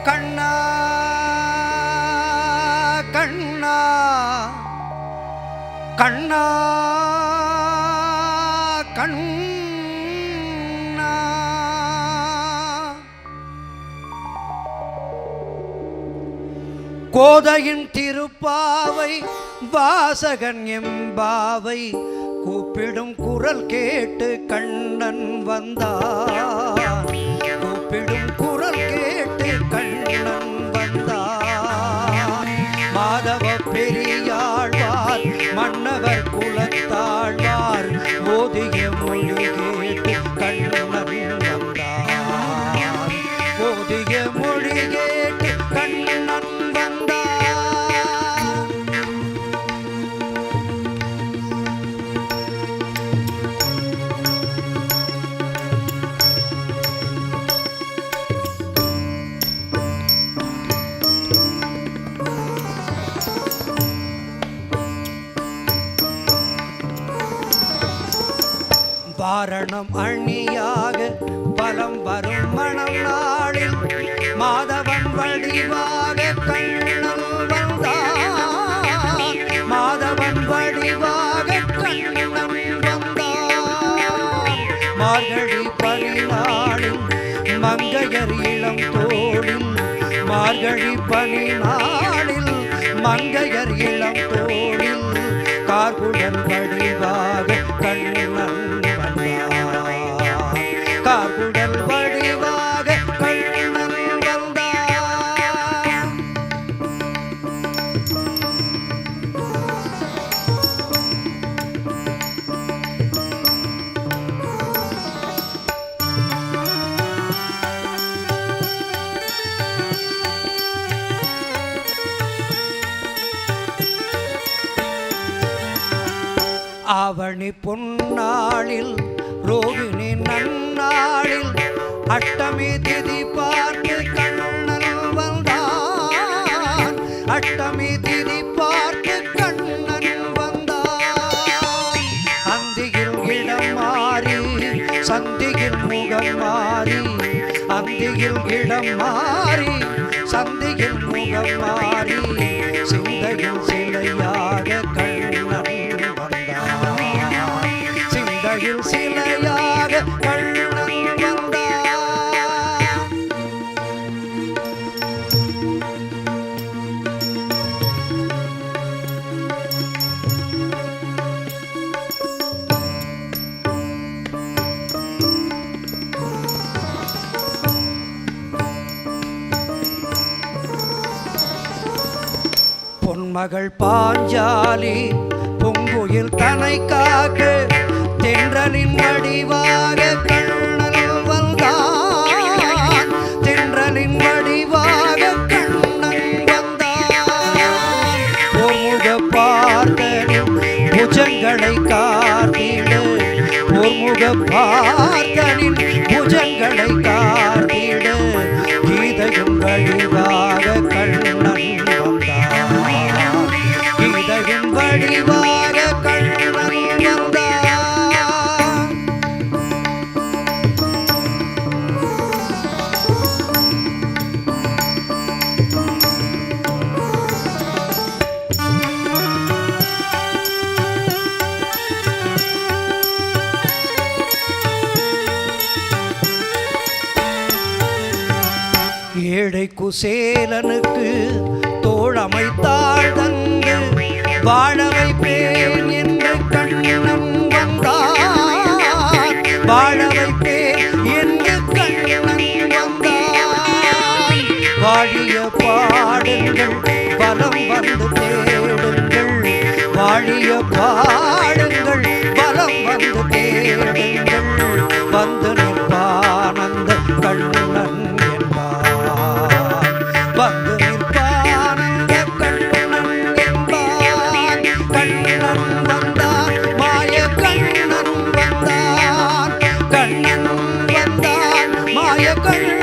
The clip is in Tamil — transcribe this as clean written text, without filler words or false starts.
கண்ணா கண்ணா கண்ணா கண்ணா கோதையின் திருப்பாவை வாசகன் எம்பாவை கூப்பிடும் குரல் கேட்டு கண்ணன் வந்தான். கூப்பிடும் குரல் கேட்டு கண்ணன் வந்தான். மாதவ பெரியாழ்வார் மன்னவர் குலத்தாழ்வார் ஓதிய மொழி கேட்டு கண்ணன் வந்தான். ஓதிய மொழி கேட்டு கண்ணன் வந்தான். வாரணம் அணியாக பலம் வரும் மணம் நாளில் மாதவன் வடிவாக கண்ணன் வந்தான். மாதவன் வடிவாக கண்ணன் வந்தான். மார்கழி பனிநாளில் மங்கையர் இளம் தோளில் மார்கழி பனிநாளில் மங்கையர் இளம் தோளில் கார்குடல் வடிவாக கண்ணன் கார்குடல் வடிவாக கண்ணன் வந்தான். ஆவணி பொன்னாளில் ரோகிணி நன்னாளில் அஷ்டமி திதி பார்த்து கண்ணன் வந்தான். அஷ்டமி திதி பார்த்து கண்ணன் வந்தான். அந்தியில் இடம் மாறி சந்தியில் முகம் மாறி அந்தியில் இடம் மாறி சந்தியில் முகம் மாறி சிந்தையில் சிலையாக கண்ணன் வந்தான். சிந்தையில் சிலையாக கண்ணன் வந்தான். பொன்மகள் பாஞ்சாலி பூங்குயில் தனை காக்க தென்றலின் வடிவாக கண்ணன் வந்தான். தென்றலின் வடிவாக கண்ணன் வந்தான். ஒருமுக பார்த்தனின் புஜங்களை காத்திடு ஒருமுக பார்த்தனின் புஜங்களை காத்திடு கீதையும் வடிவாக கண்ணன் வந்தான். கீதையும் வடிவாக கண்ணன் வந்தான். ஏழை குசேலனுக்கு தோழமைத்தாள் தந்து வாழ வைப்பேன் என்று கண்ணன் வந்தான். வாழ வைப்பேன் என்று கண்ணன் வந்தான். வாழிய பாடுங்கள் பலம் வந்து தேடுங்கள். வாழிய பாடுங்கள் பலம் வந்து தேடுங்கள். வந்து நிற்பானந்த கண்ணன் வந்து நிற்பானந்த கண்ணன் என்பான். கண்ணன் வந்தான் மாய கண்ணன் வந்தான். கண்ணன் வந்தான் மாய கண்ணன்